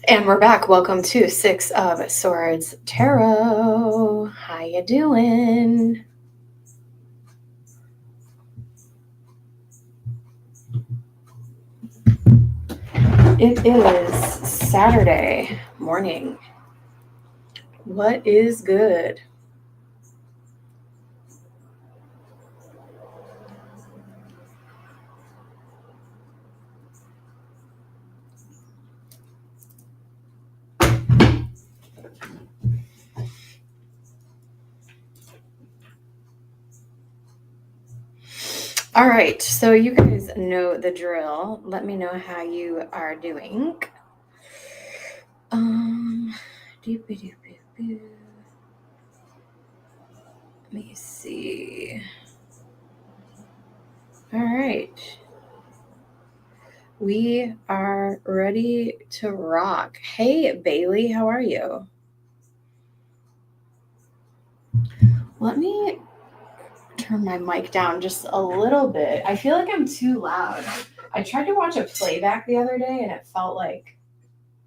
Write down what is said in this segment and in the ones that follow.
And we're back. Welcome to Six of Swords Tarot. How you doing? It is Saturday morning. What is good? All right, so you guys know the drill. Let me know how you are doing. Doopy-doopy-doo. Let me see. All right. We are ready to rock. Hey, Bailey, how are you? Let me turn my mic down just a little bit. I feel like I'm too loud. I tried to watch a playback the other day and it felt like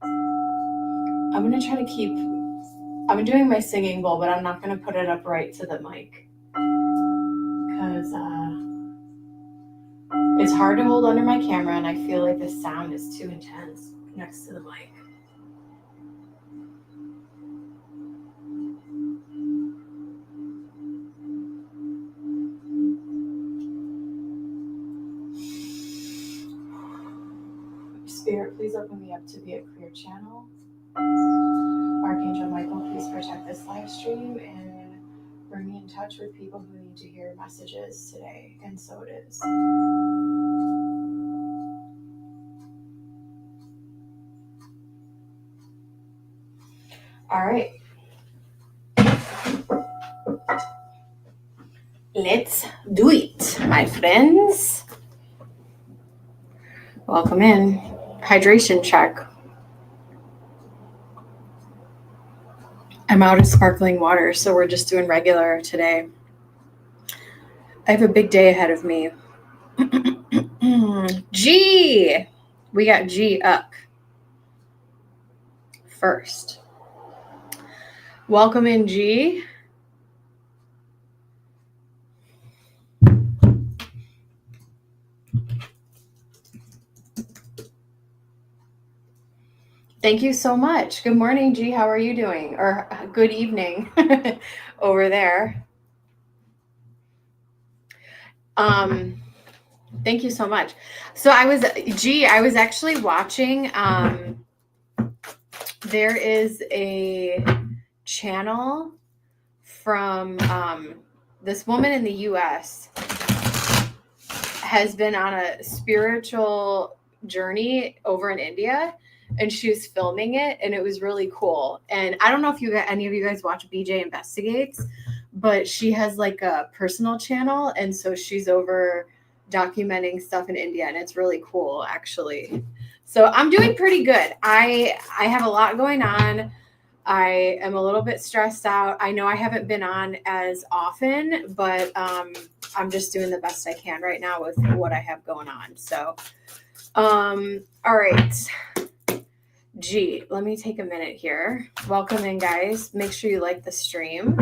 I'm going to try to keep. I'm doing my singing bowl, but I'm not going to put it up right to the mic because it's hard to hold under my camera and I feel like the sound is too intense next to the mic. Spirit, please open me up to be a clear channel. Archangel Michael, please protect this live stream and bring me in touch with people who need to hear messages today. And so it is. All right. Let's do it, my friends. Welcome in. Hydration check. I'm out of sparkling water, so we're just doing regular today. I have a big day ahead of me. G! We got G up first. Welcome in, G. Thank you so much. Good morning, G. How are you doing? Or good evening over there. Thank you so much. So I was actually watching, there is a channel from this woman in the US has been on a spiritual journey over in India, and she was filming it, and it was really cool. And I don't know if any of you guys watch BJ Investigates, but she has like a personal channel, and so she's over documenting stuff in India, and it's really cool, actually. So I'm doing pretty good. I have a lot going on. I am a little bit stressed out. I know I haven't been on as often, but I'm just doing the best I can right now with what I have going on. So, all right. Gee, let me take a minute here. Welcome in, guys. Make sure you like the stream.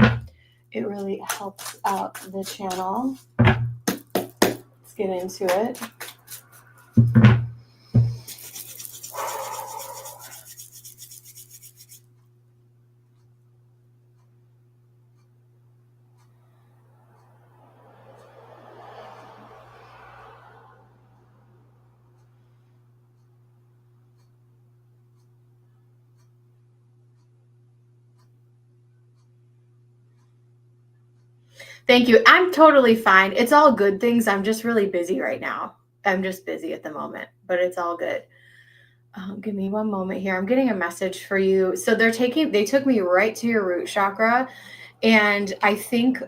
It really helps out the channel. Let's get into it. Thank you. I'm totally fine. It's all good things. I'm just really busy right now. I'm just busy at the moment, but it's all good. Give me one moment here. I'm getting a message for you. So they took me right to your root chakra. And I think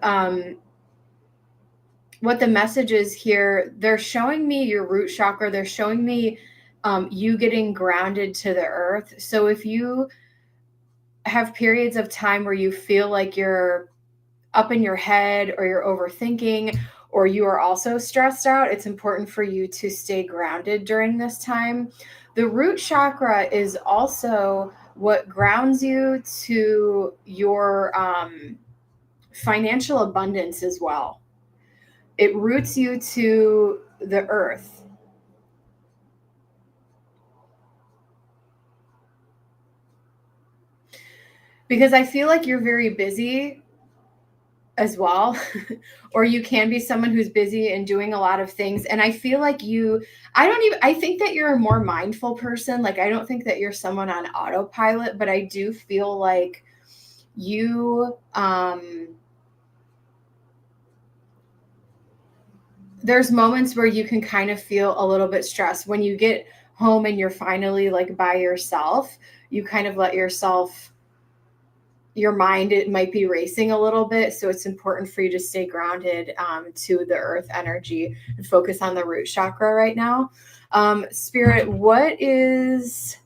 what the message is here, they're showing me your root chakra. They're showing me you getting grounded to the earth. So if you have periods of time where you feel like you're up in your head or you're overthinking, or you are also stressed out, it's important for you to stay grounded during this time. The root chakra is also what grounds you to your financial abundance as well. It roots you to the earth. Because I feel like you're very busy as well, or you can be someone who's busy and doing a lot of things. And I feel like I think that you're a more mindful person. Like, I don't think that you're someone on autopilot, but I do feel like you, there's moments where you can kind of feel a little bit stressed when you get home and you're finally like by yourself. You kind of let your mind, it might be racing a little bit. So it's important for you to stay grounded to the earth energy and focus on the root chakra right now. Spirit, what is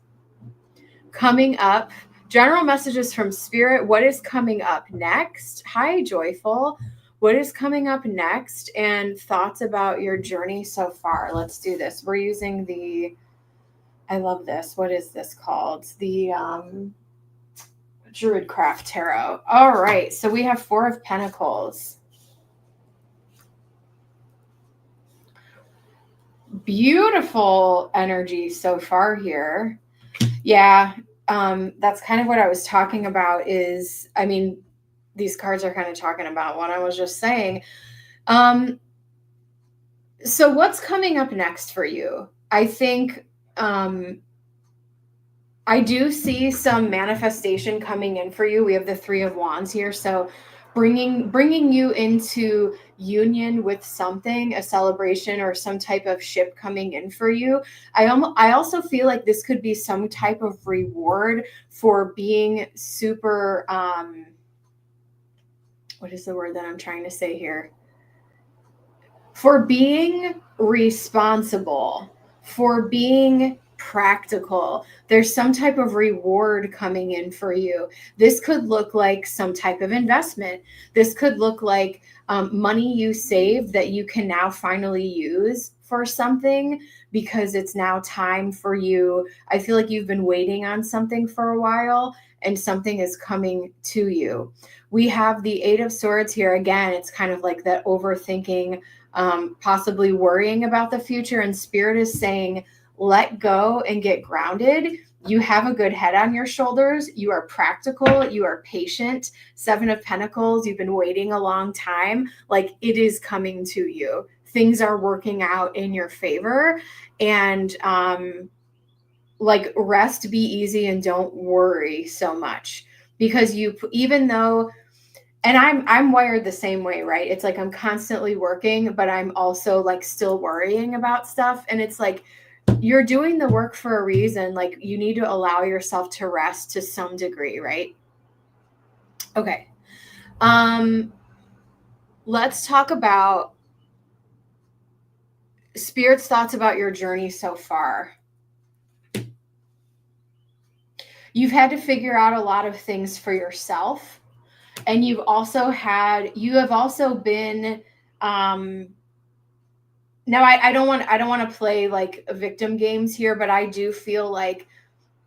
coming up? General messages from Spirit. What is coming up next? Hi, Joyful. What is coming up next? And thoughts about your journey so far. Let's do this. We're using I love this. What is this called? The Druidcraft Tarot. All right. So we have 4 of Pentacles. Beautiful energy so far here. Yeah. That's kind of what I was talking about these cards are kind of talking about what I was just saying. So what's coming up next for you? I think, I do see some manifestation coming in for you. We have the 3 of Wands here. So bringing you into union with something, a celebration or some type of ship coming in for you. I also feel like this could be some type of reward for being super, what is the word that I'm trying to say here? For being responsible, for being practical. There's some type of reward coming in for you. This could look like some type of investment. This could look like money you saved that you can now finally use for something because it's now time for you. I feel like you've been waiting on something for a while and something is coming to you. We have the 8 of Swords here. Again, it's kind of like that overthinking, possibly worrying about the future. And Spirit is saying, let go and get grounded. You have a good head on your shoulders. You are practical. You are patient. 7 of Pentacles. You've been waiting a long time. Like, it is coming to you. Things are working out in your favor. And like, rest, be easy, and don't worry so much. Because even though, and I'm wired the same way, right? It's like I'm constantly working, but I'm also like still worrying about stuff. And it's like, you're doing the work for a reason. Like, you need to allow yourself to rest to some degree, right? Okay. Let's talk about Spirit's thoughts about your journey so far. You've had to figure out a lot of things for yourself. And you have also been, now I don't want to play like victim games here, but I do feel like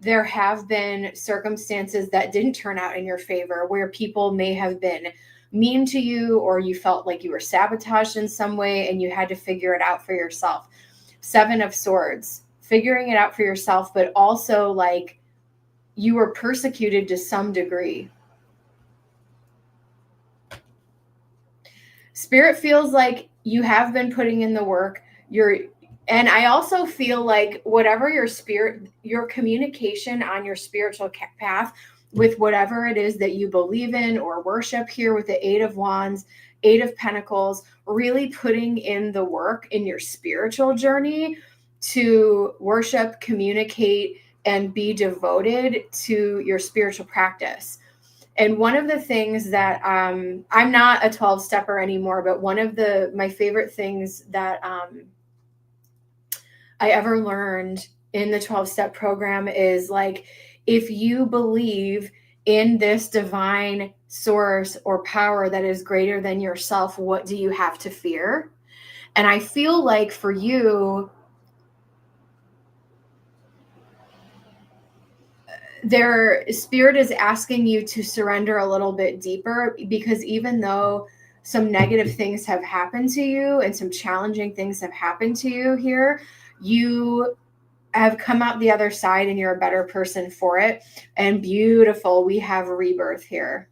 there have been circumstances that didn't turn out in your favor where people may have been mean to you, or you felt like you were sabotaged in some way and you had to figure it out for yourself. 7 of Swords, figuring it out for yourself, but also like you were persecuted to some degree. Spirit feels like you have been putting in the work. And I also feel like whatever your communication on your spiritual path with whatever it is that you believe in or worship here with the 8 of Wands, 8 of Pentacles, really putting in the work in your spiritual journey to worship, communicate, and be devoted to your spiritual practice. And one of the things that I'm not a 12-stepper anymore, but one of my favorite things that I ever learned in the 12-step program is like, if you believe in this divine source or power that is greater than yourself, what do you have to fear? And I feel like for you, their spirit is asking you to surrender a little bit deeper, because even though some negative things have happened to you and some challenging things have happened to you here, you have come out the other side and you're a better person for it. And beautiful, we have rebirth here.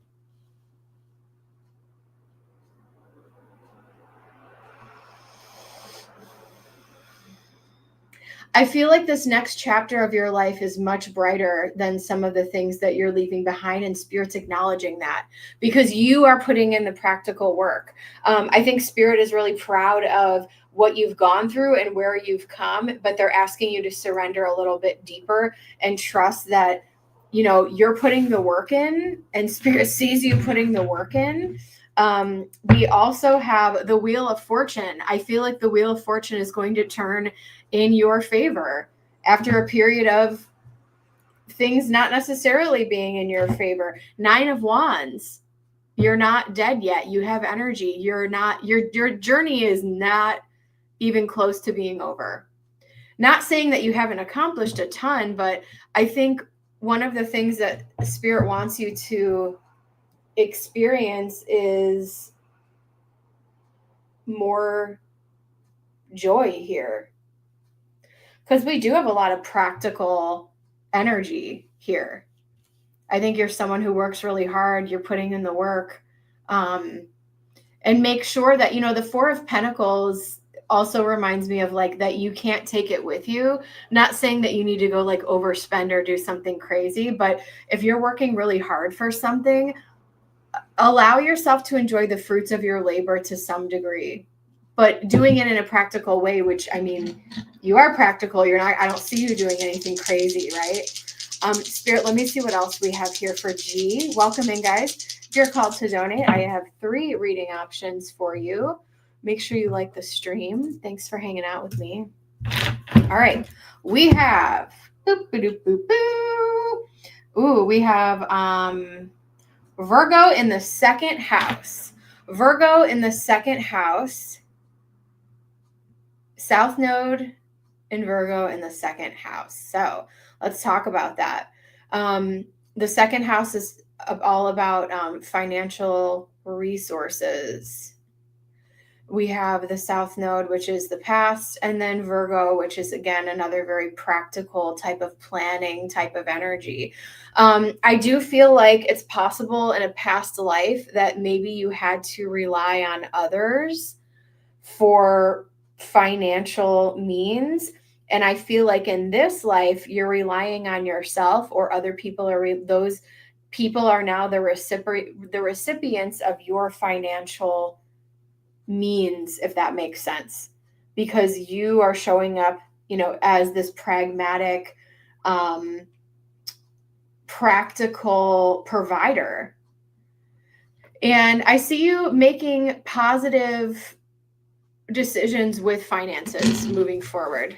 I feel like this next chapter of your life is much brighter than some of the things that you're leaving behind, and Spirit's acknowledging that because you are putting in the practical work. I think Spirit is really proud of what you've gone through and where you've come, but they're asking you to surrender a little bit deeper and trust that, you know, you're putting the work in and Spirit sees you putting the work in. We also have the Wheel of Fortune. I feel like the Wheel of Fortune is going to turn in your favor after a period of things not necessarily being in your favor. 9 of Wands. You're not dead yet. You have energy. You're not, your journey is not even close to being over. Not saying that you haven't accomplished a ton, but I think one of the things that Spirit wants you to experience is more joy here, because we do have a lot of practical energy here. I think you're someone who works really hard. You're putting in the work, and make sure that, you know, the 4 of Pentacles also reminds me of like that you can't take it with you. Not saying that you need to go like overspend or do something crazy, but if you're working really hard for something, allow yourself to enjoy the fruits of your labor to some degree, but doing it in a practical way, which, I mean, you are practical. You're not, I don't see you doing anything crazy, right? Spirit, let me see what else we have here for G. Welcome in, guys. If you're called to donate, I have 3 reading options for you. Make sure you like the stream. Thanks for hanging out with me. All right. We have, we have Virgo in the 2nd house. Virgo in the 2nd house. South Node in Virgo in the 2nd house. So let's talk about that. The 2nd house is all about financial resources. We have the South Node, which is the past, and then Virgo, which is, again, another very practical type of planning type of energy. I do feel like it's possible in a past life that maybe you had to rely on others for financial means. And I feel like in this life, you're relying on yourself, or other people are, those people are now the recipients of your financial means, if that makes sense, because you are showing up, you know, as this pragmatic, practical provider. And I see you making positive decisions with finances moving forward.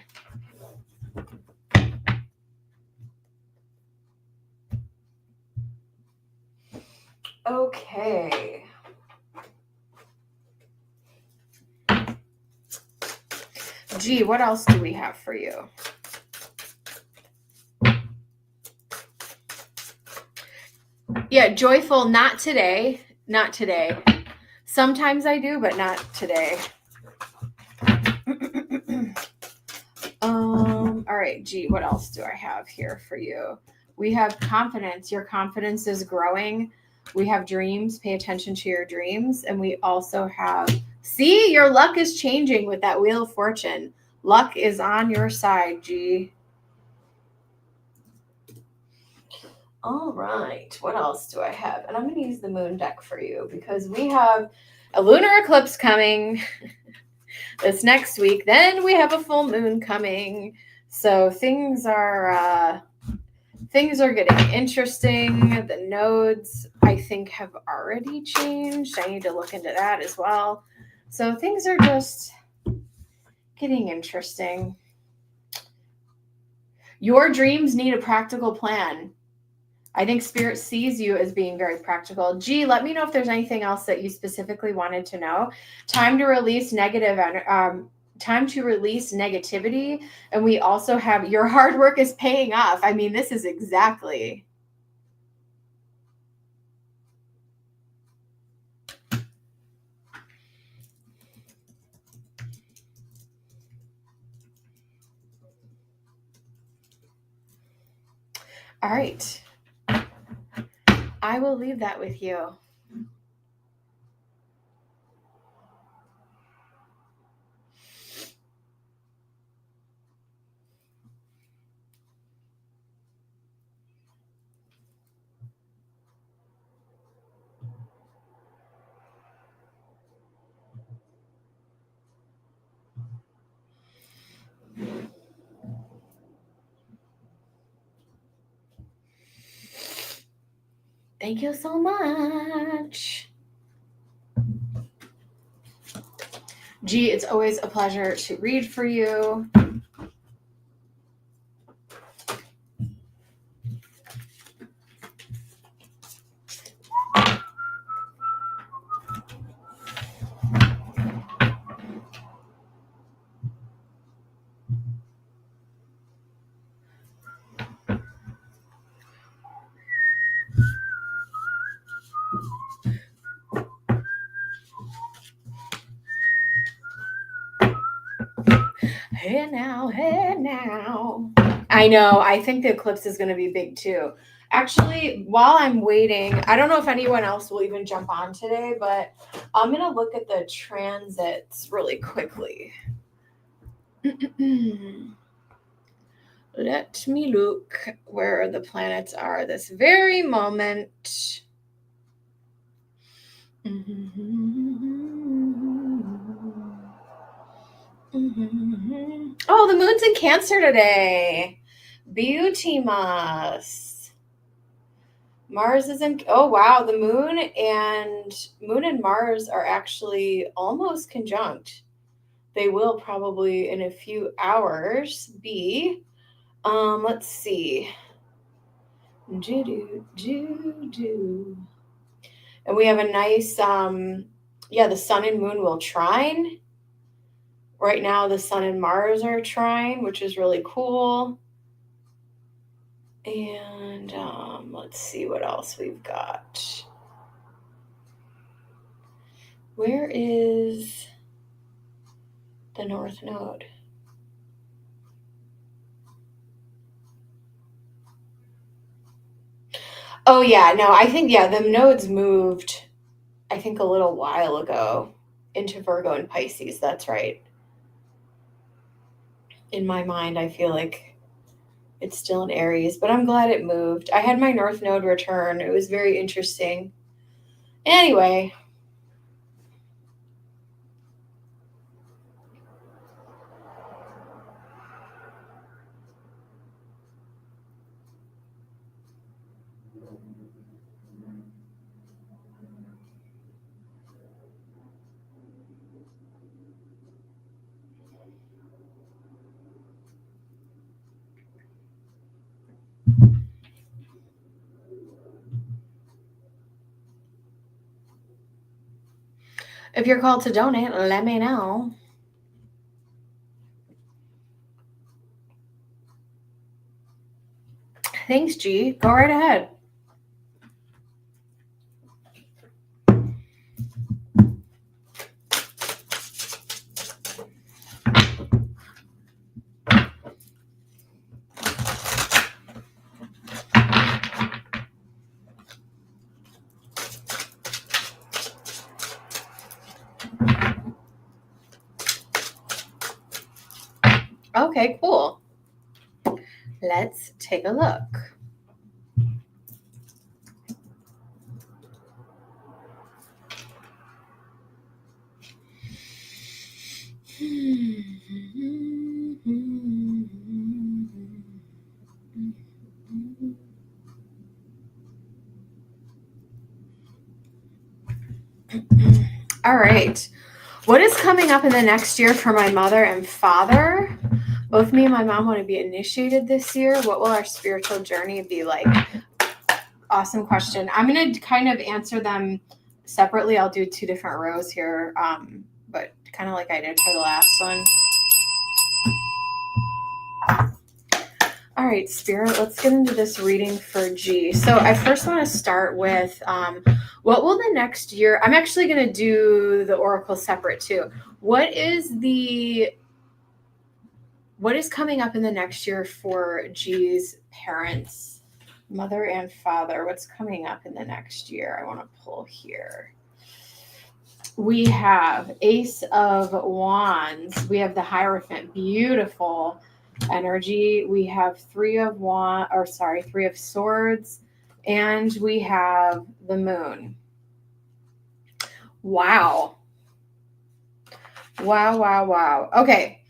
Okay. Gee, what else do we have for you? Yeah, joyful, not today. Not today. Sometimes I do, but not today. All right, G, what else do I have here for you? We have confidence. Your confidence is growing. We have dreams. Pay attention to your dreams. And we also have, see, your luck is changing with that Wheel of Fortune. Luck is on your side, G. All right, what else do I have? And I'm going to use the moon deck for you because we have a lunar eclipse coming this next week. Then we have a full moon coming. So things are getting interesting. The nodes, I think, have already changed. I need to look into that as well. So things are just getting interesting. Your dreams need a practical plan. I think Spirit sees you as being very practical. G, let me know if there's anything else that you specifically wanted to know. Time to release time to release negativity. And we also have your hard work is paying off. I mean, this is exactly. All right. I will leave that with you. Thank you so much. G, it's always a pleasure to read for you. Hey now, hey now. I know. I think the eclipse is going to be big too. Actually, while I'm waiting, I don't know if anyone else will even jump on today, but I'm going to look at the transits really quickly. Let me look where the planets are this very moment. Oh, the moon's in Cancer today. Beauty Mas. Mars is in. Oh wow, the moon and Mars are actually almost conjunct. They will probably in a few hours be. Let's see. And we have a nice the sun and moon will trine. Right now the sun and Mars are trine, which is really cool. And let's see what else we've got. Where is the North Node? Oh yeah, no, I think the nodes moved, I think a little while ago into Virgo and Pisces. That's right. In my mind, I feel like it's still in Aries, but I'm glad it moved. I had my North Node return. It was very interesting. Anyway. If you're called to donate, let me know. Thanks, G. Go right ahead. Okay, cool. Let's take a look. All right. What is coming up in the next year for my mother and father? Both me and my mom want to be initiated this year. What will our spiritual journey be like? awesome question. I'm going to kind of answer them separately. I'll do 2 different rows here, but kind of like I did for the last one. All right, Spirit, let's get into this reading for G. So I first want to start with what will the next year, I'm actually going to do the oracle separate too. What is coming up in the next year for G's parents, mother and father? What's coming up in the next year? I want to pull here. We have Ace of Wands. We have the Hierophant. Beautiful energy. We have Three of Swords. And we have the Moon. Wow. Wow. Okay.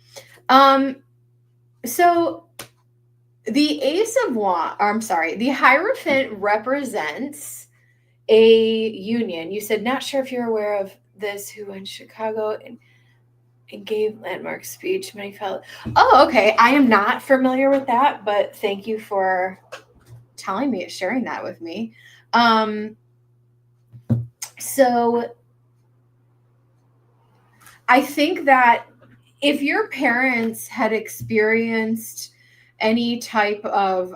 So the the Hierophant represents a union. You said, not sure if you're aware of this, who went to Chicago and gave landmark speech. Many felt, oh, okay. I am not familiar with that, but thank you for telling me, sharing that with me. So I think that if your parents had experienced any type of,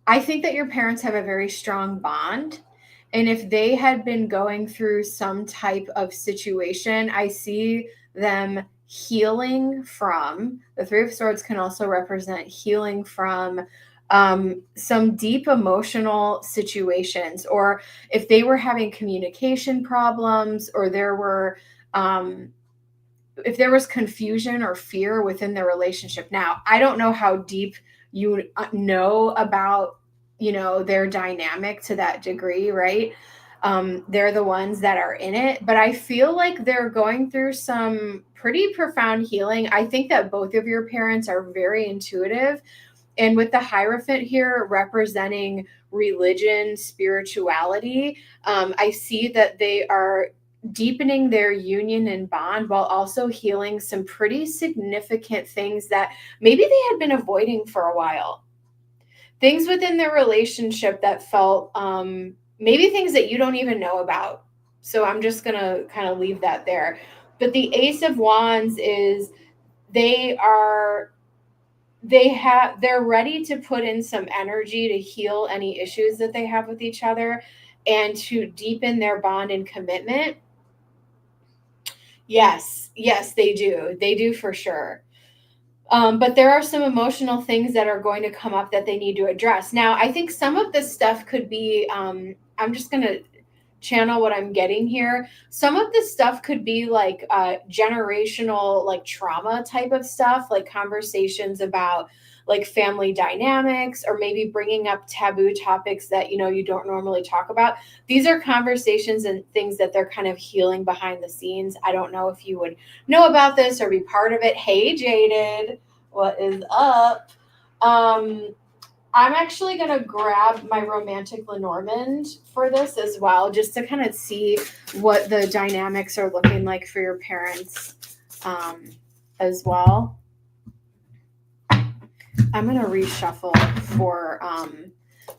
I think that your parents have a very strong bond. And if they had been going through some type of situation, I see them healing from, the Three of Swords can also represent healing from some deep emotional situations, or if they were having communication problems, or there were, if there was confusion or fear within the relationship. Now, I don't know how deep you know about, their dynamic to that degree, right? They're the ones that are in it, but I feel like they're going through some pretty profound healing. I think that both of your parents are very intuitive. And with the Hierophant here representing religion, spirituality, I see that they are deepening their union and bond while also healing some pretty significant things that maybe they had been avoiding for a while. Things within their relationship that felt maybe things that you don't even know about. So I'm just going to kind of leave that there. But the Ace of Wands is they're ready to put in some energy to heal any issues that they have with each other and to deepen their bond and commitment. Yes, they do. They do for sure. But there are some emotional things that are going to come up that they need to address. Now, I think some of this stuff could be, I'm just going to channel what I'm getting here. Some of this stuff could be like generational, like trauma type of stuff, like conversations about like family dynamics, or maybe bringing up taboo topics that, you don't normally talk about. These are conversations and things that they're kind of healing behind the scenes. I don't know if you would know about this or be part of it. Hey, Jaded, what is up? I'm actually going to grab my romantic Lenormand for this as well, just to kind of see what the dynamics are looking like for your parents as well. I'm going to reshuffle for,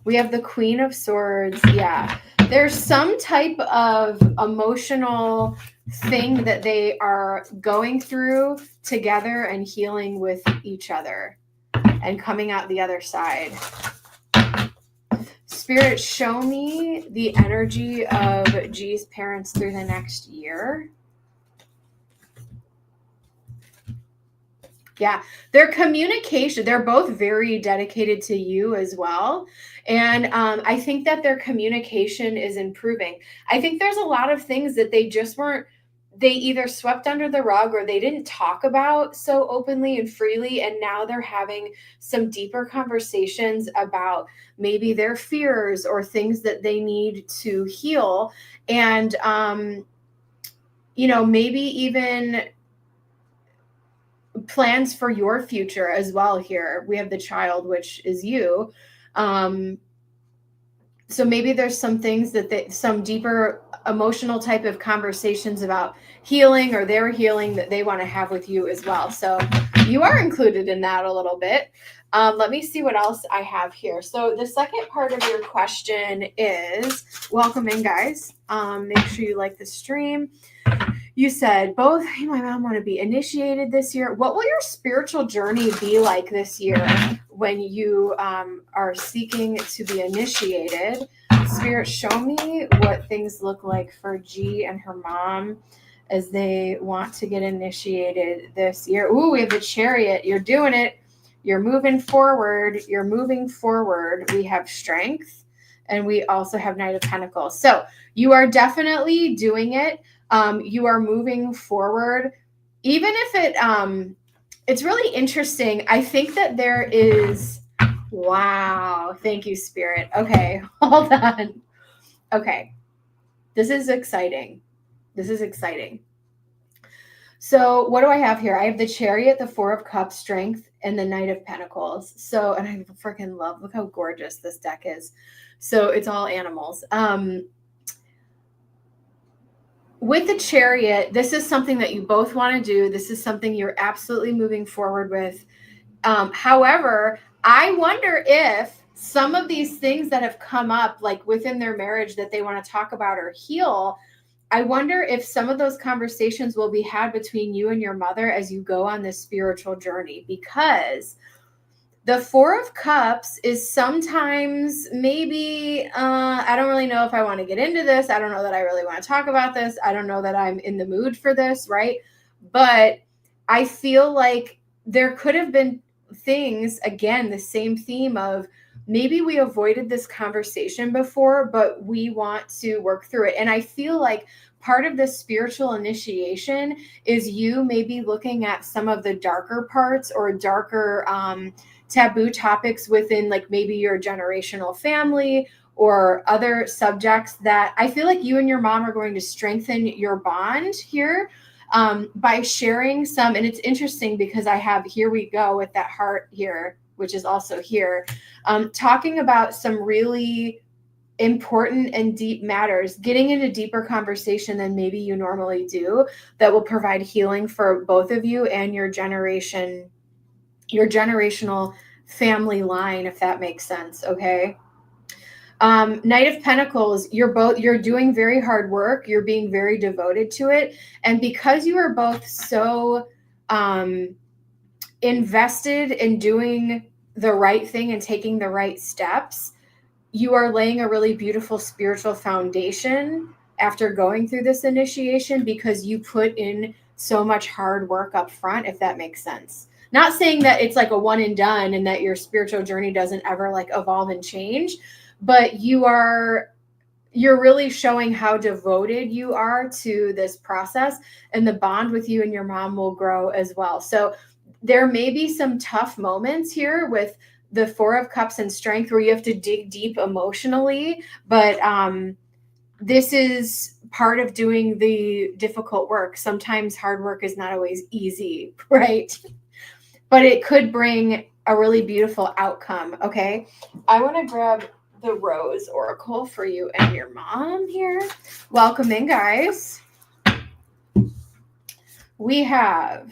we have the Queen of Swords. Yeah, there's some type of emotional thing that they are going through together and healing with each other and coming out the other side. Spirit, show me the energy of G's parents through the next year. Yeah, their communication, they're both very dedicated to you as well. And I think that their communication is improving. I think there's a lot of things that they just weren't, they either swept under the rug or they didn't talk about so openly and freely. And now they're having some deeper conversations about maybe their fears or things that they need to heal. And, maybe even plans for your future as well here. We have the child, which is you. So maybe there's some things that some deeper emotional type of conversations about healing or their healing that they want to have with you as well. So You are included in that a little bit. Let me see what else I have here. So the second part of your question is, welcome in, guys. Make sure you like the stream. You said both you and my mom want to be initiated this year. What will your spiritual journey be like this year when you are seeking to be initiated? Spirit, show me what things look like for G and her mom as they want to get initiated this year. Ooh, we have the Chariot. You're doing it. You're moving forward. You're moving forward. We have Strength, and we also have Knight of Pentacles. So you are definitely doing it. You are moving forward. Even if it's really interesting. I think that there is, wow. Thank you, Spirit. Okay, hold on. Okay. This is exciting. This is exciting. So what do I have here? I have the Chariot, the Four of Cups, Strength, and the Knight of Pentacles. So, and I freaking love, look how gorgeous this deck is. So it's all animals. With the Chariot, this is something that you both want to do. This is something you're absolutely moving forward with. However, I wonder if some of these things that have come up, like within their marriage that they want to talk about or heal, I wonder if some of those conversations will be had between you and your mother as you go on this spiritual journey, because the Four of Cups is sometimes maybe, I don't really know if I want to get into this. I don't know that I really want to talk about this. I don't know that I'm in the mood for this, right? But I feel like there could have been things, again, the same theme of maybe we avoided this conversation before, but we want to work through it. And I feel like part of this spiritual initiation is you maybe looking at some of the darker parts or darker taboo topics within like maybe your generational family or other subjects that I feel like you and your mom are going to strengthen your bond here by sharing some. And it's interesting because I have, here we go with that heart here, which is also here, talking about some really important and deep matters, getting into deeper conversation than maybe you normally do, that will provide healing for both of you and your generation, your generational family line, if that makes sense. Okay. Knight of Pentacles, you're doing very hard work. You're being very devoted to it. And because you are both so invested in doing the right thing and taking the right steps, you are laying a really beautiful spiritual foundation after going through this initiation, because you put in so much hard work up front, if that makes sense. Not saying that it's like a one and done and that your spiritual journey doesn't ever like evolve and change, but you're really showing how devoted you are to this process, and the bond with you and your mom will grow as well. So there may be some tough moments here with the Four of Cups and Strength where you have to dig deep emotionally, but this is part of doing the difficult work. Sometimes hard work is not always easy, right? But it could bring a really beautiful outcome, okay? I want to grab the Rose Oracle for you and your mom here. Welcome in, guys. We have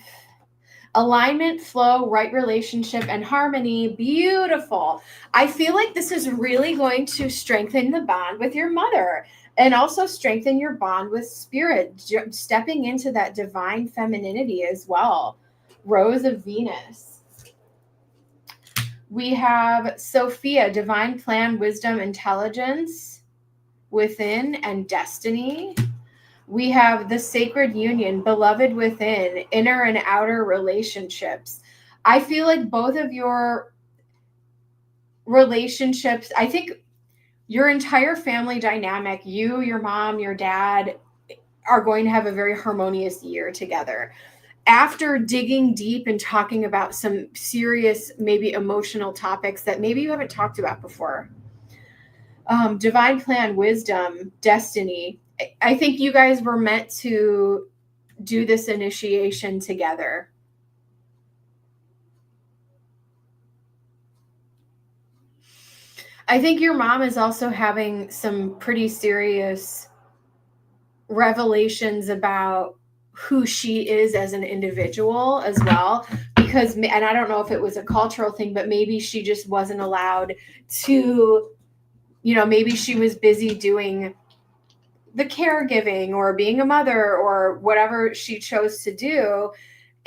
alignment, flow, right relationship, and harmony. Beautiful. I feel like this is really going to strengthen the bond with your mother and also strengthen your bond with spirit, stepping into that divine femininity as well. Rose of Venus. We have Sophia, divine plan, wisdom, intelligence within, and destiny. We have the sacred union, beloved within, inner and outer relationships. I feel like both of your relationships, I think your entire family dynamic, you, your mom, your dad, are going to have a very harmonious year together. After digging deep and talking about some serious, maybe emotional topics that maybe you haven't talked about before. Divine plan, wisdom, destiny. I think you guys were meant to do this initiation together. I think your mom is also having some pretty serious revelations about who she is as an individual as well, because because, and I don't know if it was a cultural thing, but maybe she just wasn't allowed to, maybe she was busy doing the caregiving or being a mother or whatever she chose to do.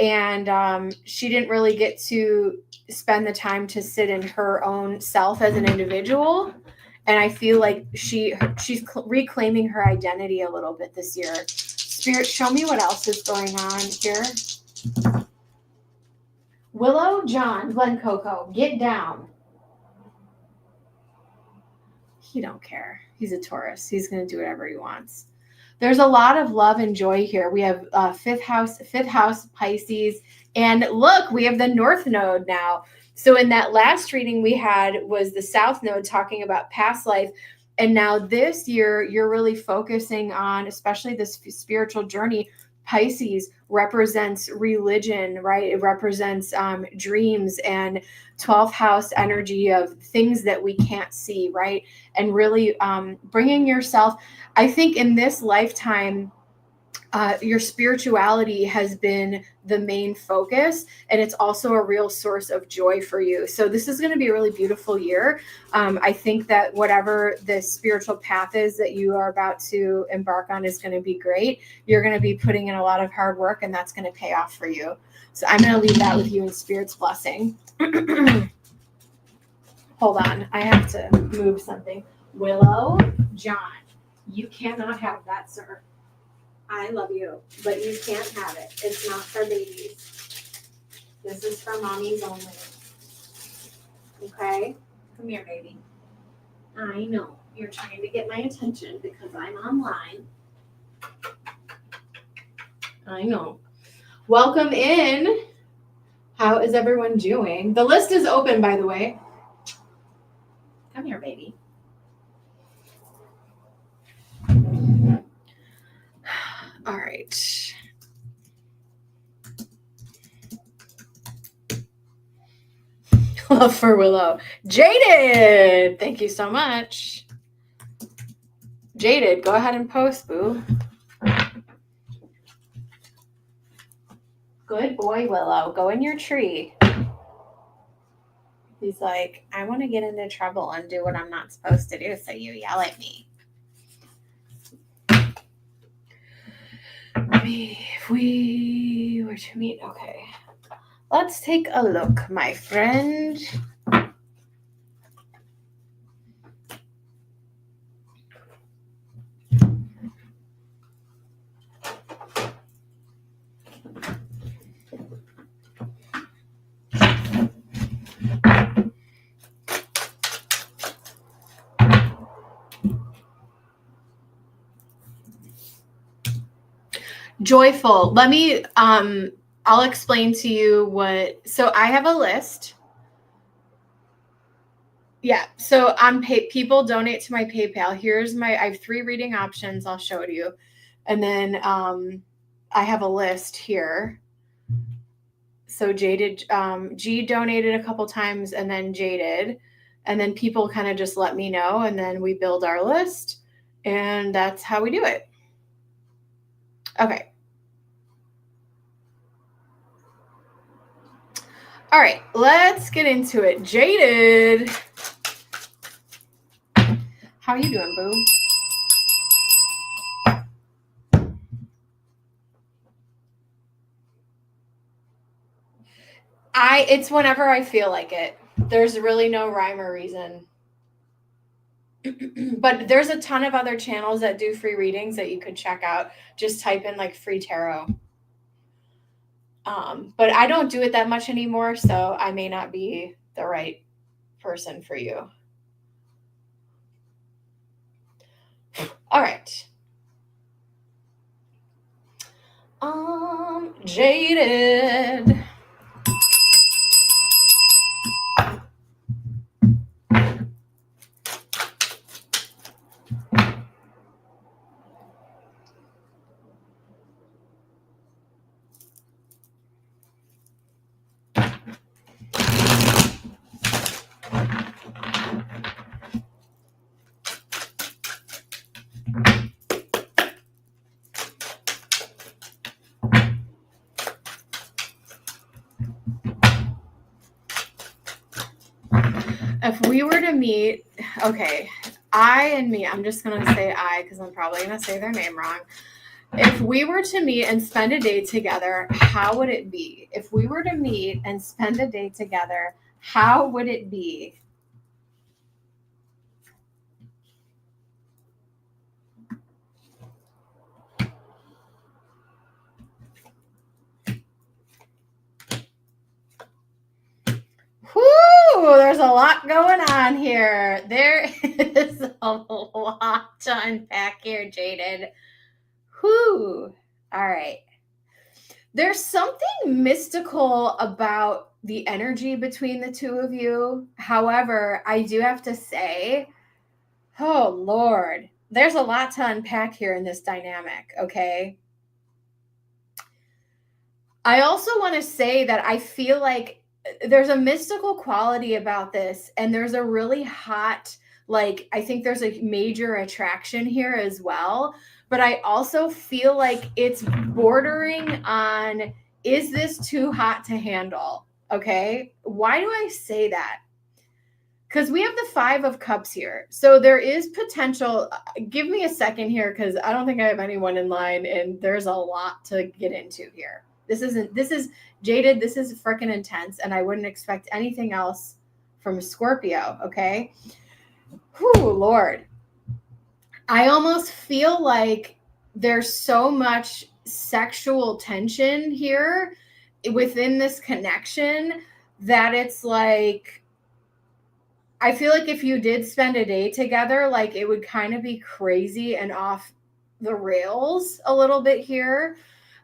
And she didn't really get to spend the time to sit in her own self as an individual. And I feel like she's reclaiming her identity a little bit this year. Spirit, show me what else is going on here. Willow, John, Glen Coco, get down. He don't care. He's a Taurus. He's going to do whatever he wants. There's a lot of love and joy here. We have fifth house Pisces. And look, we have the North Node now. So in that last reading we had was the South Node talking about past life. And now this year, you're really focusing on, especially this spiritual journey. Pisces represents religion, right? It represents dreams and 12th house energy of things that we can't see, right? And really bringing yourself, I think in this lifetime, your spirituality has been the main focus, and it's also a real source of joy for you. So this is going to be a really beautiful year. I think that whatever the spiritual path is that you are about to embark on is going to be great. You're going to be putting in a lot of hard work, and that's going to pay off for you. So I'm going to leave that with you in Spirit's blessing. Hold on. I have to move something. Willow, John, you cannot have that, sir. I love you, but you can't have it. It's not for babies. This is for mommies only. Okay? Come here, baby. I know. You're trying to get my attention because I'm online. I know. Welcome in. How is everyone doing? The list is open, by the way. Come here, baby. All right. Love for Willow. Jaded. Thank you so much. Jaded, go ahead and post, boo. Good boy, Willow. Go in your tree. He's like, I want to get into trouble and do what I'm not supposed to do, so you yell at me. If we were to meet, okay. Let's take a look, my friend. Joyful. Let me, I'll explain to you what, so I have a list. Yeah. So on people donate to my PayPal. I have 3 reading options. I'll show it you. And then, I have a list here. So Jaded, G donated a couple times and then Jaded, and then people kind of just let me know. And then we build our list, and that's how we do it. Okay. All right, let's get into it. Jaded. How you doing, boo? It's whenever I feel like it. There's really no rhyme or reason. But there's a ton of other channels that do free readings that you could check out. Just type in like free tarot. But I don't do it that much anymore, so I may not be the right person for you. All right. Jaded. If we were to meet, okay, I and me, I'm just going to say I because I'm probably going to say their name wrong. If we were to meet and spend a day together, how would it be? If we were to meet and spend a day together, how would it be? Whoo, there's a lot going on here. There is a lot to unpack here, Jaded. Whoo. All right. There's something mystical about the energy between the two of you. However, I do have to say, oh Lord, there's a lot to unpack here in this dynamic, okay? I also want to say that I feel like there's a mystical quality about this, and there's a really hot, like, I think there's a major attraction here as well. But I also feel like it's bordering on, is this too hot to handle? Okay. Why do I say that? Because we have the 5 of Cups here. So there is potential. Give me a second here because I don't think I have anyone in line, and there's a lot to get into here. This is Jaded. This is freaking intense, and I wouldn't expect anything else from a Scorpio. Okay. Whew, Lord. I almost feel like there's so much sexual tension here within this connection that it's like, I feel like if you did spend a day together, like it would kind of be crazy and off the rails a little bit here.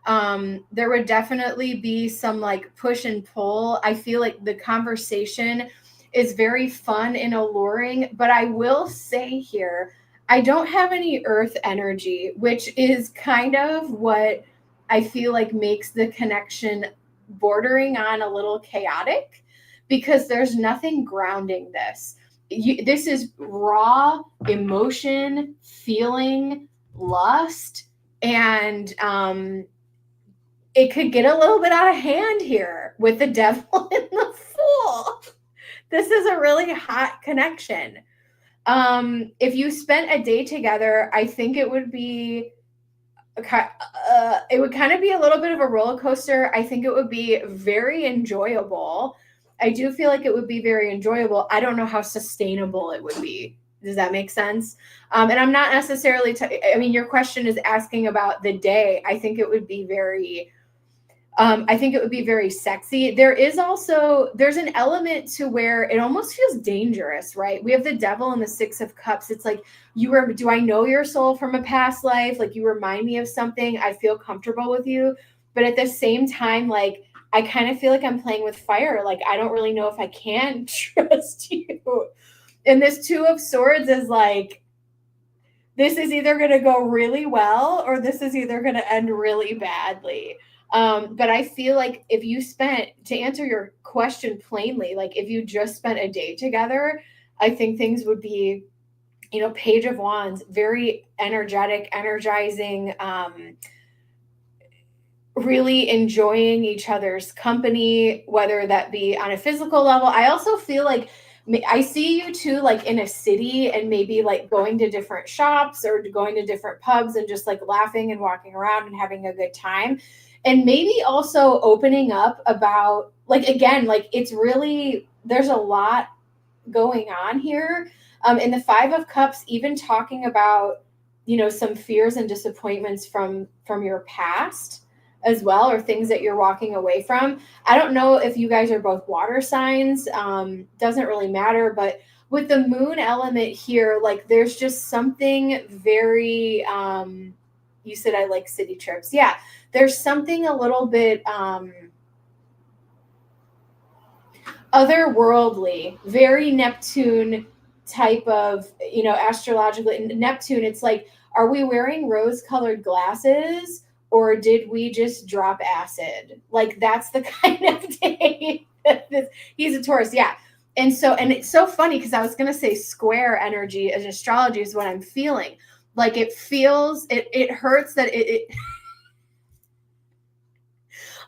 There would definitely be some like push and pull. I feel like the conversation is very fun and alluring, but I will say here, I don't have any earth energy, which is kind of what I feel like makes the connection bordering on a little chaotic, because there's nothing grounding this. This is raw emotion, feeling, lust, and it could get a little bit out of hand here with the Devil and the Fool. This is a really hot connection. If you spent a day together, I think it would be it would kind of be a little bit of a roller coaster. I think it would be very enjoyable. I do feel like it would be very enjoyable. I don't know how sustainable it would be. Does that make sense? And I'm not necessarily, I mean, your question is asking about the day. I think it would be very, sexy. There's an element to where it almost feels dangerous, right? We have the Devil and the 6 of Cups. It's like, do I know your soul from a past life? Like, you remind me of something. I feel comfortable with you. But at the same time, like, I kind of feel like I'm playing with fire. Like, I don't really know if I can trust you. And this 2 of Swords is like, this is either going to go really well or this is either going to end really badly. But I feel like if you to answer your question plainly, like if you just spent a day together, I think things would be, Page of Wands, very energetic, energizing, really enjoying each other's company, whether that be on a physical level. I also feel like I see you too, like in a city and maybe like going to different shops or going to different pubs and just like laughing and walking around and having a good time. And maybe also opening up about, like, again, like it's really, there's a lot going on here. In the 5 of Cups, even talking about, some fears and disappointments from your past as well, or things that you're walking away from. I don't know if you guys are both water signs. Doesn't really matter, but with the moon element here, like there's just something very, you said I like city trips. Yeah. There's something a little bit otherworldly, very Neptune type of, astrologically. Neptune, it's like, are we wearing rose-colored glasses or did we just drop acid? Like, that's the kind of day he's a Taurus. Yeah. And it's so funny because I was going to say square energy as astrology is what I'm feeling. Like it feels, it hurts that it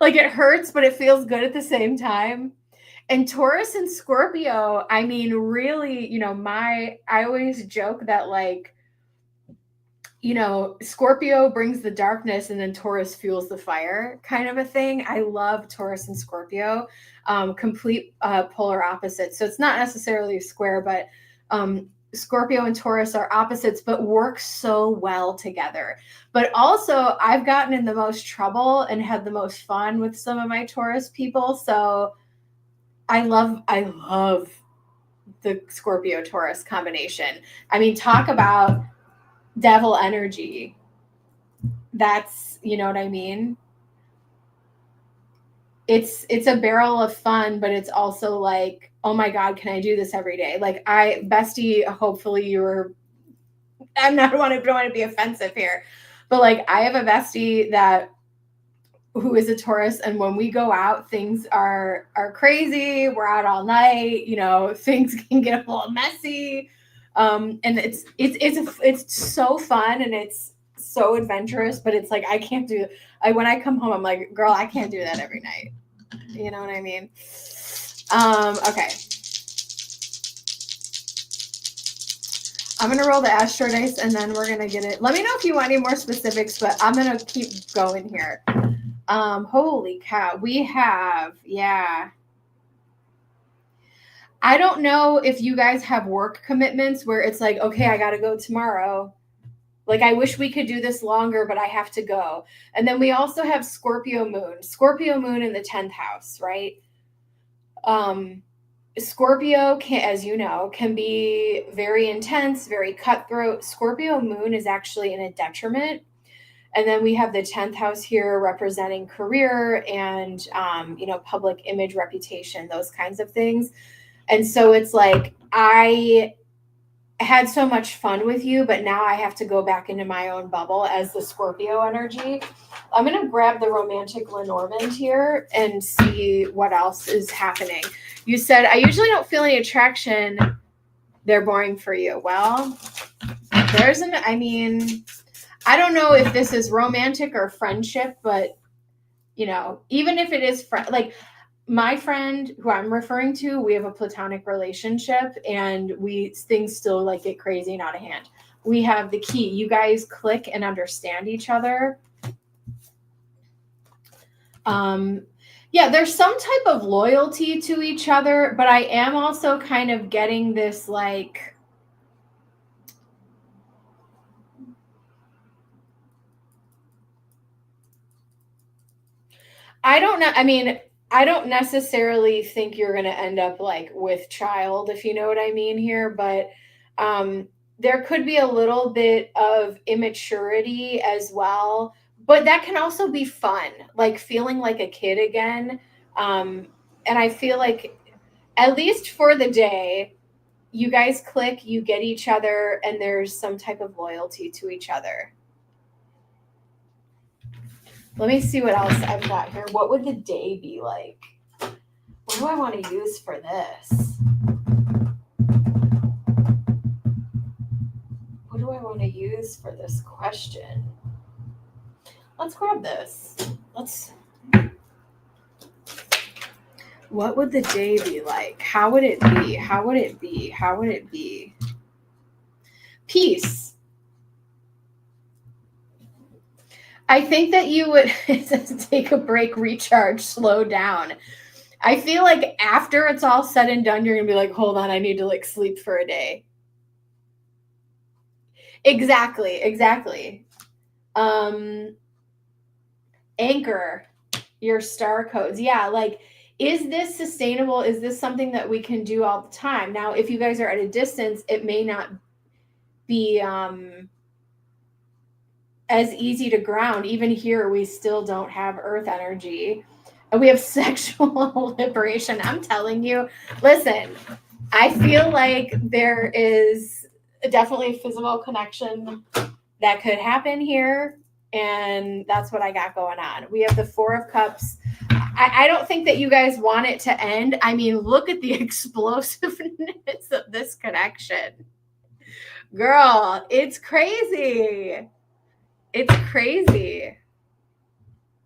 like it hurts, but it feels good at the same time. And Taurus and Scorpio, I mean, really, I always joke that like, Scorpio brings the darkness and then Taurus fuels the fire kind of a thing. I love Taurus and Scorpio, complete polar opposites. So it's not necessarily a square, but Scorpio and Taurus are opposites, but work so well together. But also, I've gotten in the most trouble and had the most fun with some of my Taurus people. So I love the Scorpio Taurus combination. I mean, talk about devil energy. That's, you know what I mean? It's a barrel of fun, but it's also like, oh my God, can I do this every day? Like bestie, hopefully I don't want to be offensive here, but like I have a bestie who is a Taurus, and when we go out, things are crazy. We're out all night, things can get a little messy. And it's so fun and it's so adventurous, but it's like I can't do it. When I come home, I'm like, girl, I can't do that every night. You know what I mean? Okay. I'm gonna roll the Astro dice and then we're gonna get it. Let me know if you want any more specifics, but I'm gonna keep going here. Holy cow. We have, yeah. I don't know if you guys have work commitments where it's like, okay, I got to go tomorrow. Like, I wish we could do this longer, but I have to go. And then we also have Scorpio moon in the 10th house, right? Scorpio as you know, can be very intense, very cutthroat. Scorpio moon is actually in a detriment. And then we have the 10th house here representing career and, public image, reputation, those kinds of things. And so it's like, I had so much fun with you, but now I have to go back into my own bubble as the Scorpio energy. I'm going to grab the romantic Lenormand here and see what else is happening. You said, I usually don't feel any attraction. They're boring for you. Well, I don't know if this is romantic or friendship, but, even if it is like my friend who I'm referring to, we have a platonic relationship and things still like get crazy and out of hand. We have the key. You guys click and understand each other. Yeah, there's some type of loyalty to each other, but I am also kind of getting this like, I don't know. I mean, I don't necessarily think you're going to end up like with child, if you know what I mean here, but there could be a little bit of immaturity as well, but that can also be fun, like feeling like a kid again. And I feel like at least for the day, you guys click, you get each other, and there's some type of loyalty to each other. Let me see what else I've got here. What would the day be like? What do I want to use for this? What do I want to use for this question? Let's grab this. What would the day be like? How would it be? How would it be? How would it be? Peace. I think that you would take a break, recharge, slow down. I feel like after it's all said and done, you're going to be like, hold on, I need to like sleep for a day. Exactly. Anchor your star codes. Yeah. Like, is this sustainable? Is this something that we can do all the time? Now, if you guys are at a distance, it may not be, as easy to ground. Even here, we still don't have earth energy. And we have sexual liberation. I'm telling you, listen, I feel like there is definitely a physical connection that could happen here. And that's what I got going on. We have the 4 of Cups. I don't think that you guys want it to end. I mean, look at the explosiveness of this connection. Girl, it's crazy. It's crazy.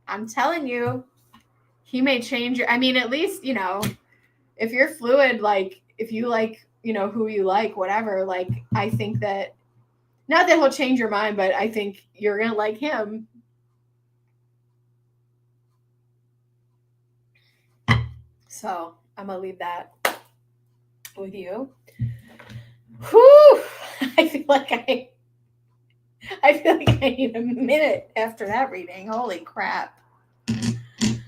I'm telling you, he may change your, I mean, at least, if you're fluid, like if you like, you know, who you like, whatever, like I think that, not that he'll change your mind, but I think you're gonna like him. So I'm gonna leave that with you. Whew! I feel like I need a minute after that reading. Holy crap.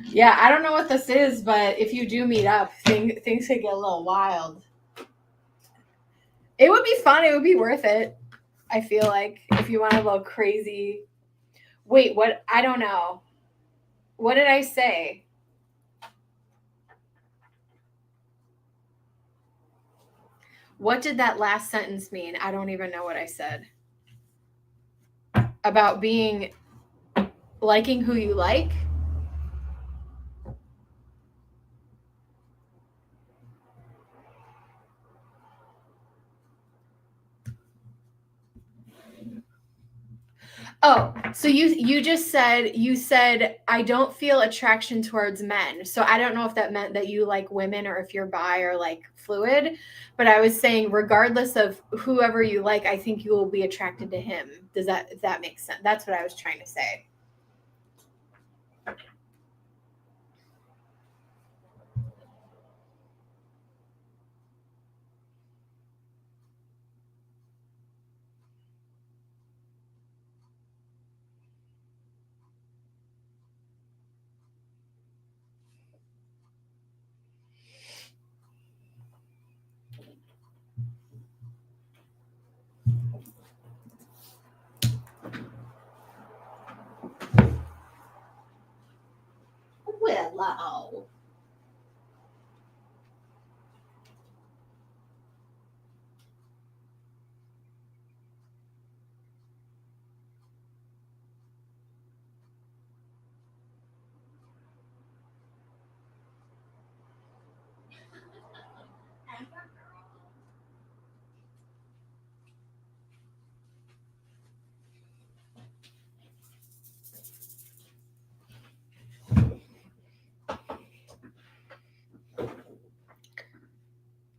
Yeah, I don't know what this is, but if you do meet up, things could get a little wild. It would be fun. It would be worth it. I feel like if you want a little crazy. Wait, what? I don't know. What did I say? What did that last sentence mean? I don't even know what I said. About being liking who you like? Oh, so you just said, you said I don't feel attraction towards men. So I don't know if that meant that you like women or if you're bi or like fluid, but I was saying regardless of whoever you like, I think you will be attracted to him. Does that, if that makes sense? That's what I was trying to say. Willow.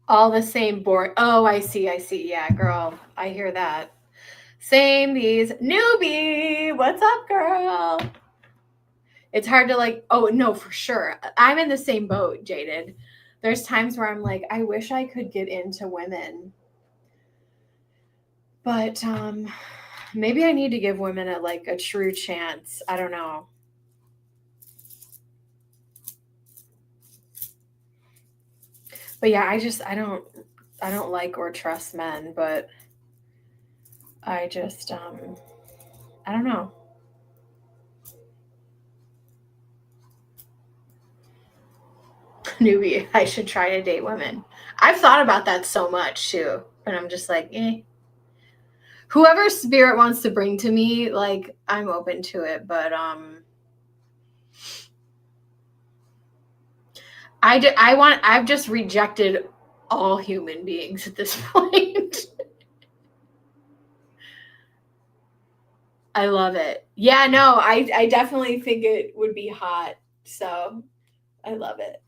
All the same board. Oh, I see. I see. Yeah, girl. I hear that. Same these newbie. What's up, girl? It's hard to like, oh no, for sure. I'm in the same boat, Jaded. There's times where I'm like, I wish I could get into women. But maybe I need to give women a true chance. I don't know. But yeah, I don't like or trust men, but I just I don't know. Newbie, I should try to date women. I've thought about that so much too, and I'm just like, eh. Whoever spirit wants to bring to me, like I'm open to it, but I've just rejected all human beings at this point. I love it. Yeah, no, I definitely think it would be hot. So I love it.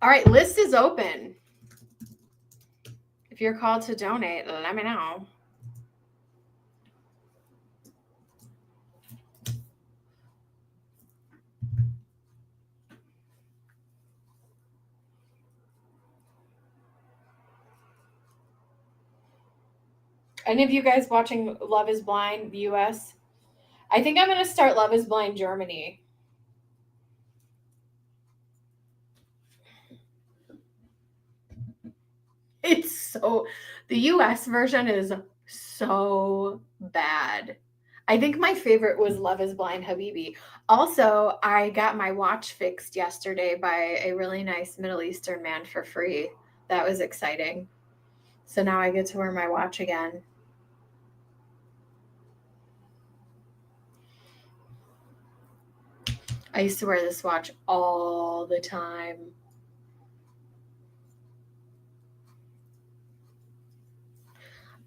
All right, list is open. If you're called to donate, let me know. Any of you guys watching Love is Blind, the US? I think I'm going to start Love is Blind Germany. It's so, the US version is so bad. I think my favorite was Love is Blind Habibi. Also, I got my watch fixed yesterday by a really nice Middle Eastern man for free. That was exciting. So now I get to wear my watch again. I used to wear this watch all the time.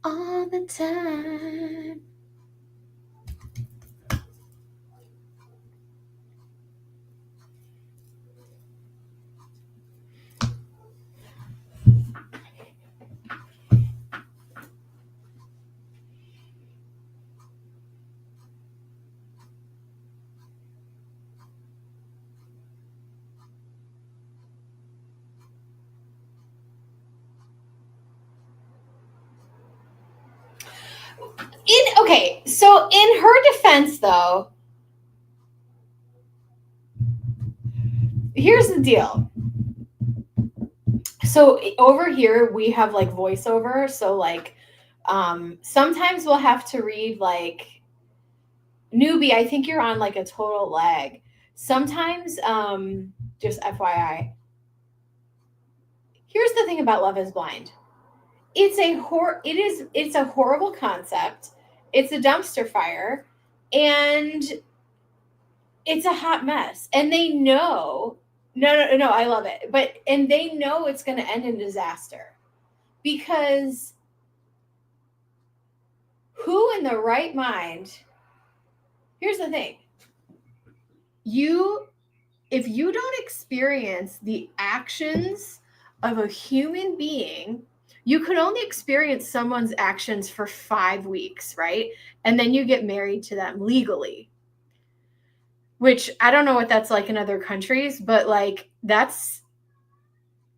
All the time. So in her defense, though, here's the deal. So over here we have like voiceover. So like sometimes we'll have to read like newbie, I think you're on like a total lag. Sometimes, just FYI. Here's the thing about Love is Blind. It's a horrible concept. It's a dumpster fire and it's a hot mess. And they know no, I love it. And they know it's going to end in disaster. Because who in the right mind? Here's the thing. If you don't experience the actions of a human being, you could only experience someone's actions for 5 weeks, right? And then you get married to them legally. Which I don't know what that's like in other countries, but like that's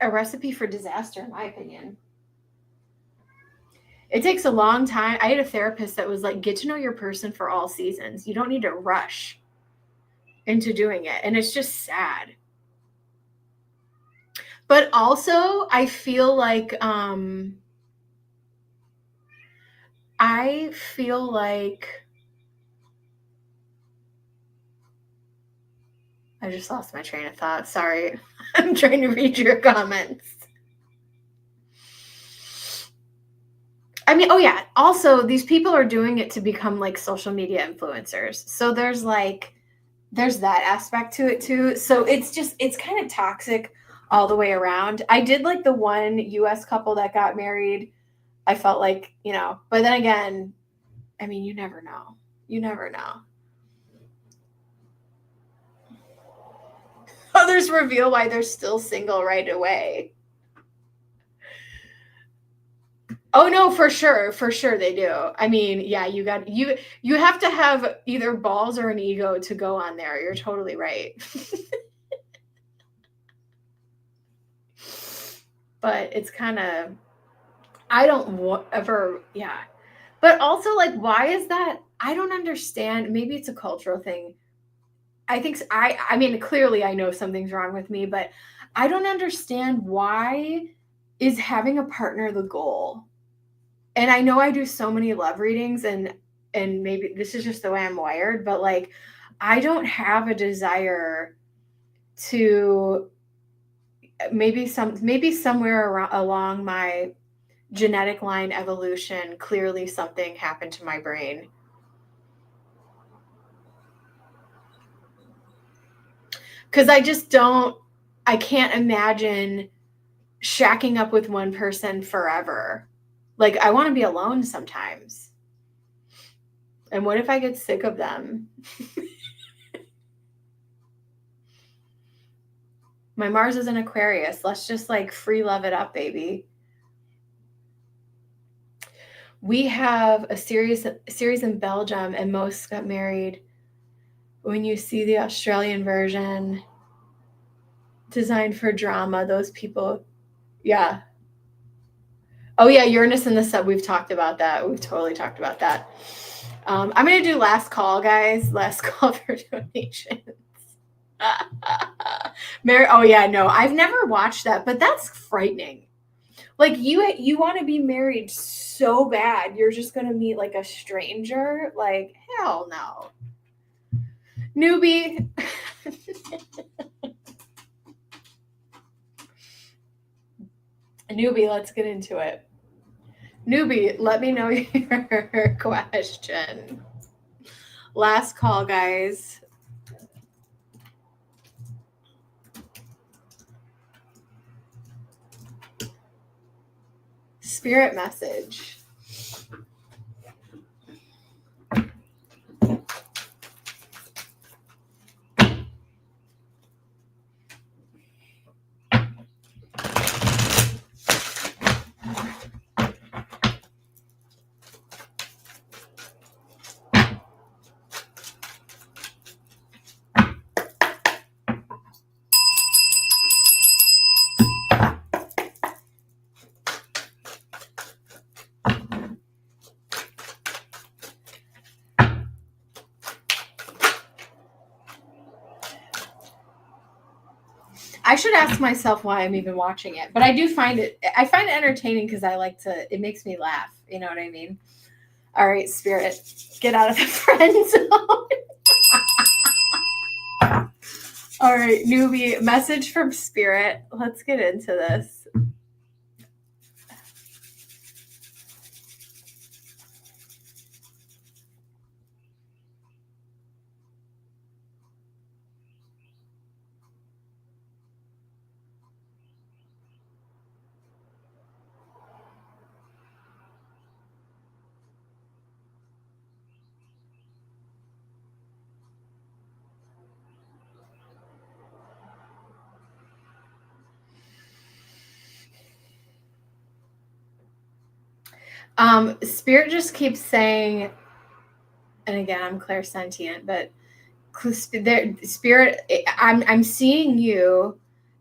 a recipe for disaster, in my opinion. It takes a long time. I had a therapist that was like, get to know your person for all seasons. You don't need to rush into doing it. And it's just sad. But also, I feel like I just lost my train of thought. Sorry. I'm trying to read your comments. I mean, oh yeah. Also, these people are doing it to become like social media influencers. So there's that aspect to it too. So it's kind of toxic all the way around. I did like the one US couple that got married. I felt like, but then again, I mean, you never know. You never know. Others reveal why they're still single right away. Oh no, for sure they do. I mean, yeah, you have to have either balls or an ego to go on there. You're totally right. But it's kind of I don't ever, yeah. But also, like, why is that? I don't understand. Maybe it's a cultural thing. I think I mean, clearly I know something's wrong with me, but I don't understand why is having a partner the goal. And I know I do so many love readings and maybe this is just the way I'm wired, but like I don't have a desire to maybe somewhere along my genetic line evolution, clearly something happened to my brain. Because I can't imagine shacking up with one person forever. Like, I want to be alone sometimes. And what if I get sick of them? My Mars is an Aquarius. Let's just like free love it up, baby. We have a series in Belgium, and most got married. When you see the Australian version, designed for drama, those people, yeah. Oh yeah, Uranus in the sub. We've talked about that. We've totally talked about that. I'm gonna do last call, guys. Last call for donations. Mary, oh yeah, no, I've never watched that, but that's frightening. Like you want to be married so bad, you're just gonna meet like a stranger. Like hell no, newbie. Newbie, let's get into it. Newbie, let me know your question. Last call, guys. Spirit message. I should ask myself why I'm even watching it, but I find it entertaining because it makes me laugh. You know what I mean? All right, Spirit, get out of the friend zone. All right, newbie, message from Spirit. Let's get into this. Spirit just keeps saying, and again, I'm clairsentient, but Spirit, I'm seeing you,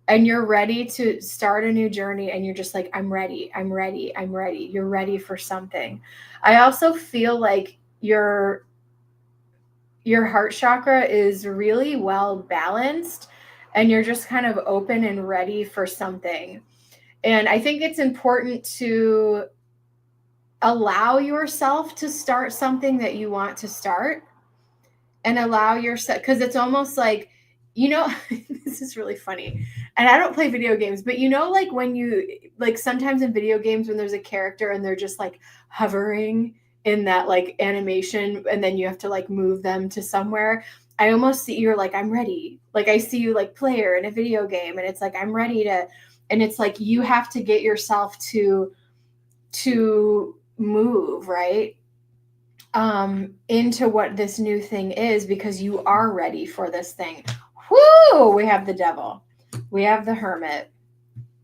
and you're ready to start a new journey, and you're just like, I'm ready. You're ready for something. I also feel like your heart chakra is really well balanced, and you're just kind of open and ready for something. And I think it's important to allow yourself to start something that you want to start, and allow yourself, because it's almost like, this is really funny. And I don't play video games, but like when you, like sometimes in video games when there's a character and they're just like hovering in that like animation, and then you have to like move them to somewhere. I almost see you're like, I'm ready. Like I see you like player in a video game, and it's like, I'm ready to, and it's like, you have to get yourself to move, right? Into what this new thing is, because you are ready for this thing. Whoo! We have the Devil. We have the Hermit.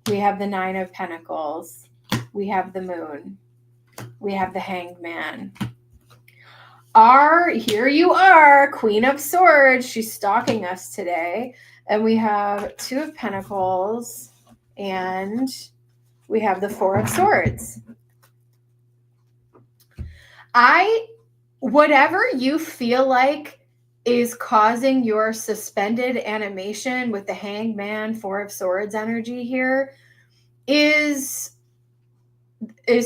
We have the Nine of Pentacles. We have the Moon. We have the Hanged Man. Here you are, Queen of Swords. She's stalking us today. And we have Two of Pentacles. And we have the Four of Swords. Whatever you feel like is causing your suspended animation with the Hanged Man, Four of Swords energy here is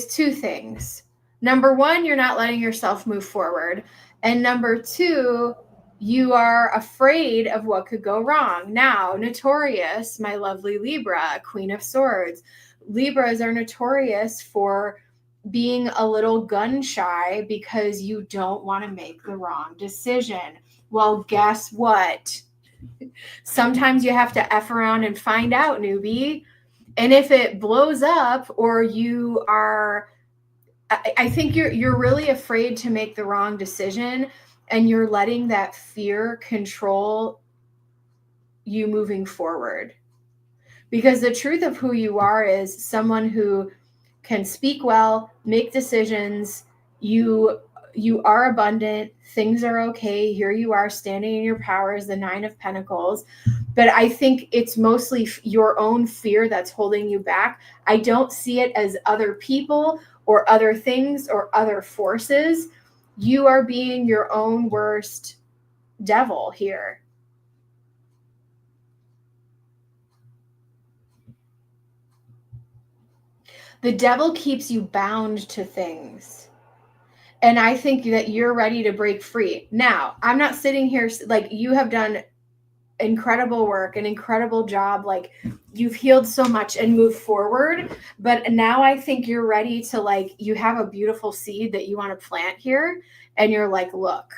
two things. Number one, you're not letting yourself move forward. And number two, you are afraid of what could go wrong. Now, notorious, my lovely Libra, Queen of Swords. Libras are notorious for being a little gun shy because you don't want to make the wrong decision. Well, guess what? Sometimes you have to F around and find out, newbie. And if it blows up, or you are, I think you're really afraid to make the wrong decision, and you're letting that fear control you moving forward. Because the truth of who you are is someone who can speak well, make decisions. You are abundant. Things are okay. Here you are standing in your power as the Nine of Pentacles. But I think it's mostly your own fear that's holding you back. I don't see it as other people or other things or other forces. You are being your own worst devil here. The devil keeps you bound to things. And I think that you're ready to break free. Now, I'm not sitting here, like, you have done incredible work, an incredible job. Like, you've healed so much and moved forward. But now I think you're ready to, like, you have a beautiful seed that you want to plant here. And you're like, look,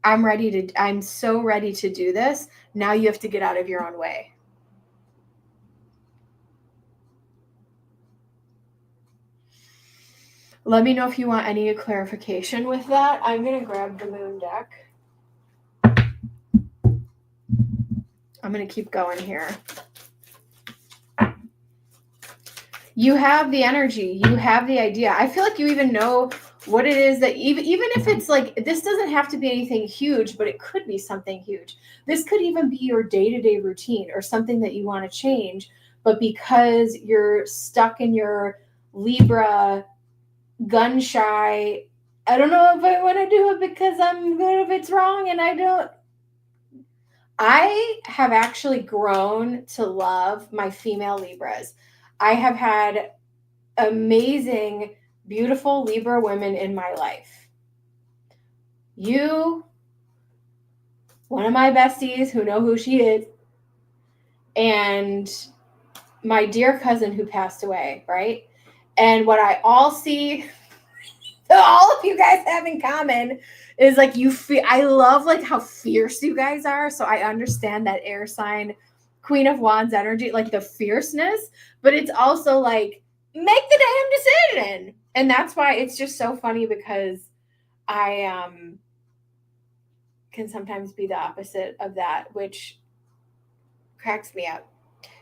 I'm so ready to do this. Now you have to get out of your own way. Let me know if you want any clarification with that. I'm going to grab the Moon deck. I'm going to keep going here. You have the energy. You have the idea. I feel like you even know what it is that even if it's like, this doesn't have to be anything huge, but it could be something huge. This could even be your day-to-day routine or something that you want to change. But because you're stuck in your Libra gun shy, I don't know if I want to do it because I'm good if it's wrong, and I have actually grown to love my female Libras. I have had amazing, beautiful Libra women in my life. You, one of my besties who know who she is, and my dear cousin who passed away, right? And what I all see, all of you guys have in common is like you feel, I love like how fierce you guys are. So I understand that air sign, Queen of Wands energy, like the fierceness, but it's also like, make the damn decision. And that's why it's just so funny because I can sometimes be the opposite of that, which cracks me up.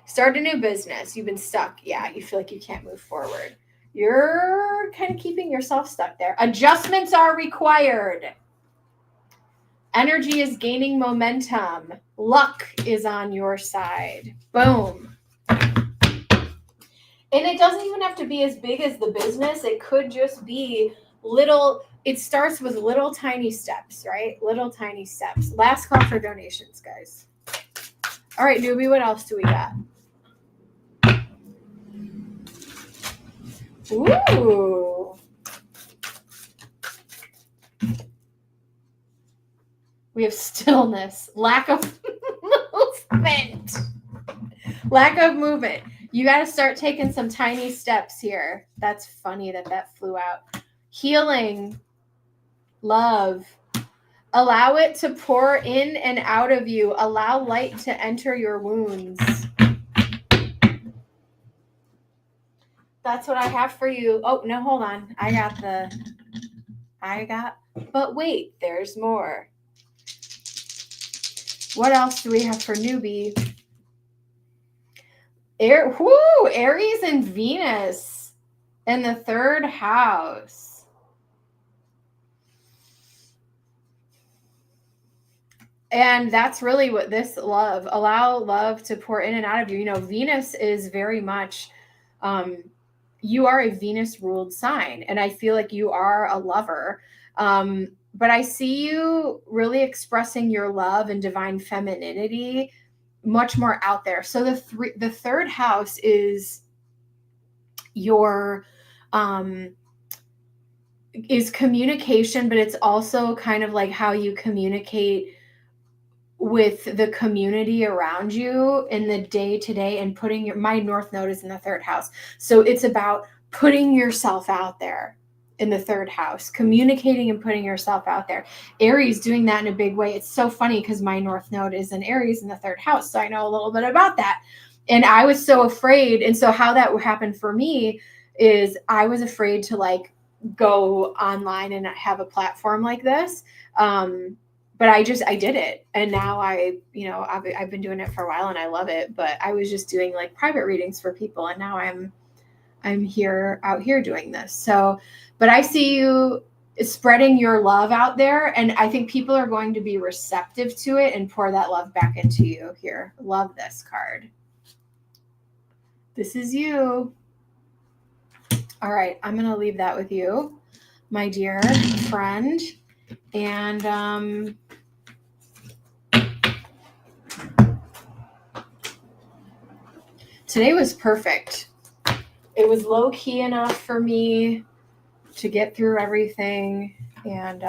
Start a new business. You've been stuck. Yeah, you feel like you can't move forward. You're kind of keeping yourself stuck there. Adjustments are required. Energy is gaining momentum. Luck is on your side. Boom. And it doesn't even have to be as big as the business. It could just be little. It starts with little tiny steps, right? Little tiny steps. Last call for donations, guys. All right, newbie, what else do we got? Ooh. We have stillness, lack of movement. Lack of movement. You got to start taking some tiny steps here. That's funny that flew out. Healing, love. Allow it to pour in and out of you. Allow light to enter your wounds. That's what I have for you. Oh, no, hold on. But wait, there's more. What else do we have for newbie? Aries and Venus in the 3rd house. And that's really what this love, allow love to pour in and out of you. You know, Venus is very much, you are a Venus ruled sign. And I feel like you are a lover. But I see you really expressing your love and divine femininity much more out there. So the 3rd house is your, is communication, but it's also kind of like how you communicate with the community around you in the day to day and putting my North Node is in the 3rd house. So it's about putting yourself out there in the 3rd house, communicating and putting yourself out there. Aries doing that in a big way. It's so funny because my North Node is in Aries in the 3rd house. So I know a little bit about that. And I was so afraid. And so how that happened for me is I was afraid to like go online and have a platform like this. But I did it. And now I've been doing it for a while and I love it, but I was just doing like private readings for people. And now I'm out here doing this. So, but I see you spreading your love out there. And I think people are going to be receptive to it and pour that love back into you here. Love this card. This is you. All right. I'm going to leave that with you, my dear friend. And, today was perfect. It was low key enough for me to get through everything. And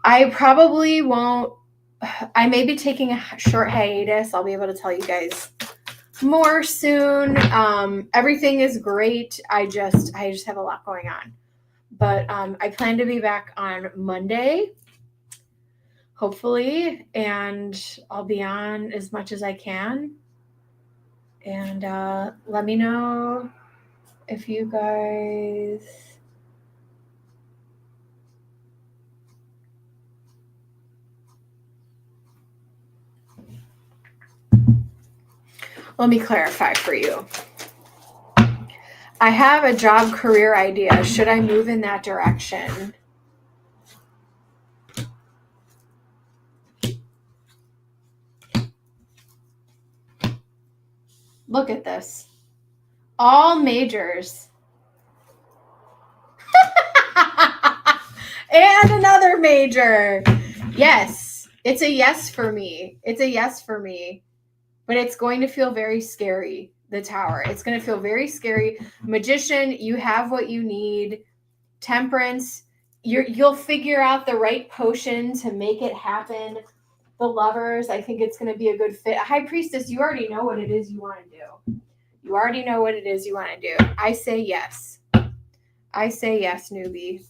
I probably won't, I may be taking a short hiatus. I'll be able to tell you guys more soon. Everything is great. I just have a lot going on. But I plan to be back on Monday, hopefully, and I'll be on as much as I can. And let me know if you guys let me clarify for you. I have a job career idea. Should I move in that direction? Look at this. All majors. And another major. Yes. It's a yes for me. It's a yes for me. But it's going to feel very scary, the tower. It's going to feel very scary. Magician, you have what you need. Temperance, you'll figure out the right potion to make it happen. The lovers, I think it's going to be a good fit. High priestess, you already know what it is you want to do. You already know what it is you want to do. I say yes. I say yes, newbie.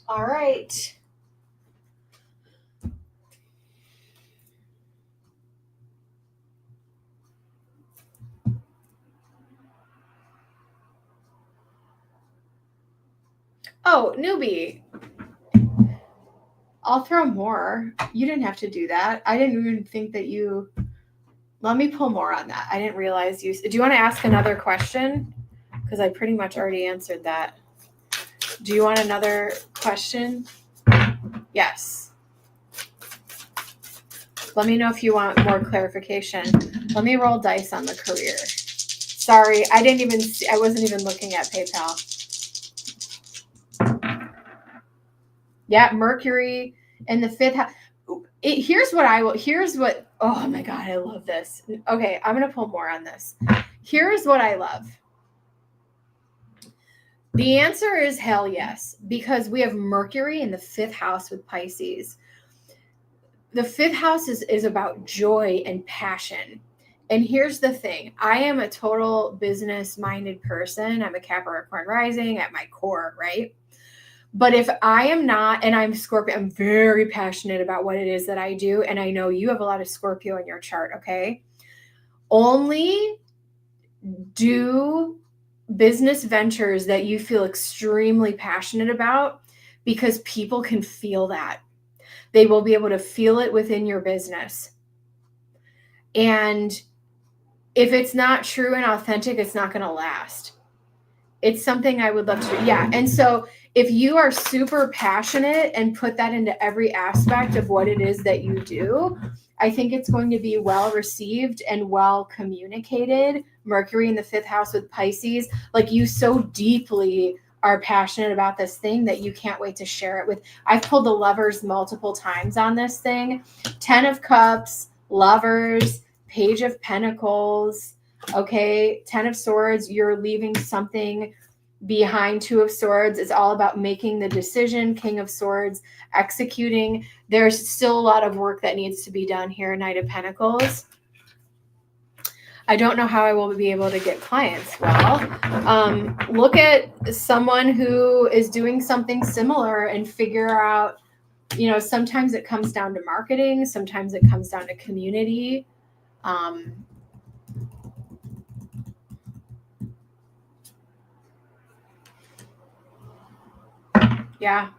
All right. Oh, newbie. I'll throw more. You didn't have to do that. I didn't even think that you. Let me pull more on that. I didn't realize you. Do you want to ask another question? Because I pretty much already answered that. Do you want another question? Yes. Let me know if you want more clarification. Let me roll dice on the career. Sorry, I didn't even see, I wasn't even looking at PayPal. Yeah, Mercury in the fifth house. Here's what, oh my God, I love this. Okay, I'm going to pull more on this. Here's what I love. The answer is hell yes, because we have Mercury in the fifth house with Pisces. The fifth house is about joy and passion. And here's the thing. I am a total business-minded person. I'm a Capricorn rising at my core, right? But if I am not, and I'm Scorpio, I'm very passionate about what it is that I do. And I know you have a lot of Scorpio in your chart, okay? Only do business ventures that you feel extremely passionate about, because people can feel that. They will be able to feel it within your business. And if it's not true and authentic, it's not going to last. It's something I would love to do. Yeah. And so if you are super passionate and put that into every aspect of what it is that you do, I think it's going to be well received and well communicated. Mercury in the fifth house with Pisces, like you so deeply are passionate about this thing that you can't wait to share it with. I've pulled the lovers multiple times on this thing. 10 of Cups, lovers, Page of Pentacles. Okay, 10 of Swords, you're leaving something behind. 2 of Swords, it's all about making the decision. King of Swords, executing. There's still a lot of work that needs to be done here. Knight of Pentacles. I don't know how I will be able to get clients. Well, look at someone who is doing something similar and figure out, sometimes it comes down to marketing. Sometimes it comes down to community. Yeah.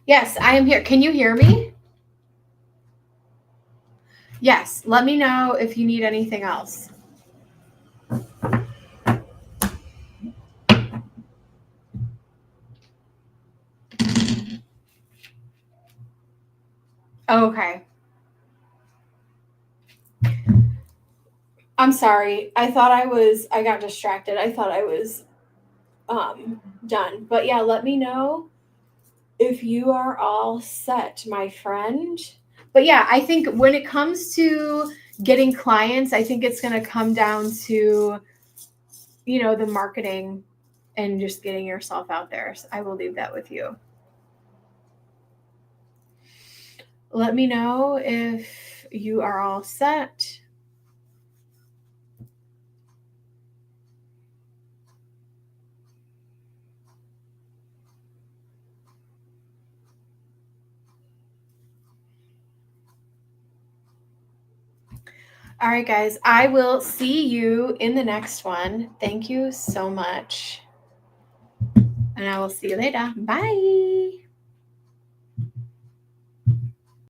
Yes, I am here. Can you hear me? Yes. Let me know if you need anything else. Okay. I'm sorry. I got distracted. I thought I was done. But yeah, let me know if you are all set, my friend. But yeah, I think when it comes to getting clients, I think it's going to come down to, the marketing and just getting yourself out there. So I will leave that with you. Let me know if you are all set. All right, guys. I will see you in the next one. Thank you so much. And I will see you later. Bye.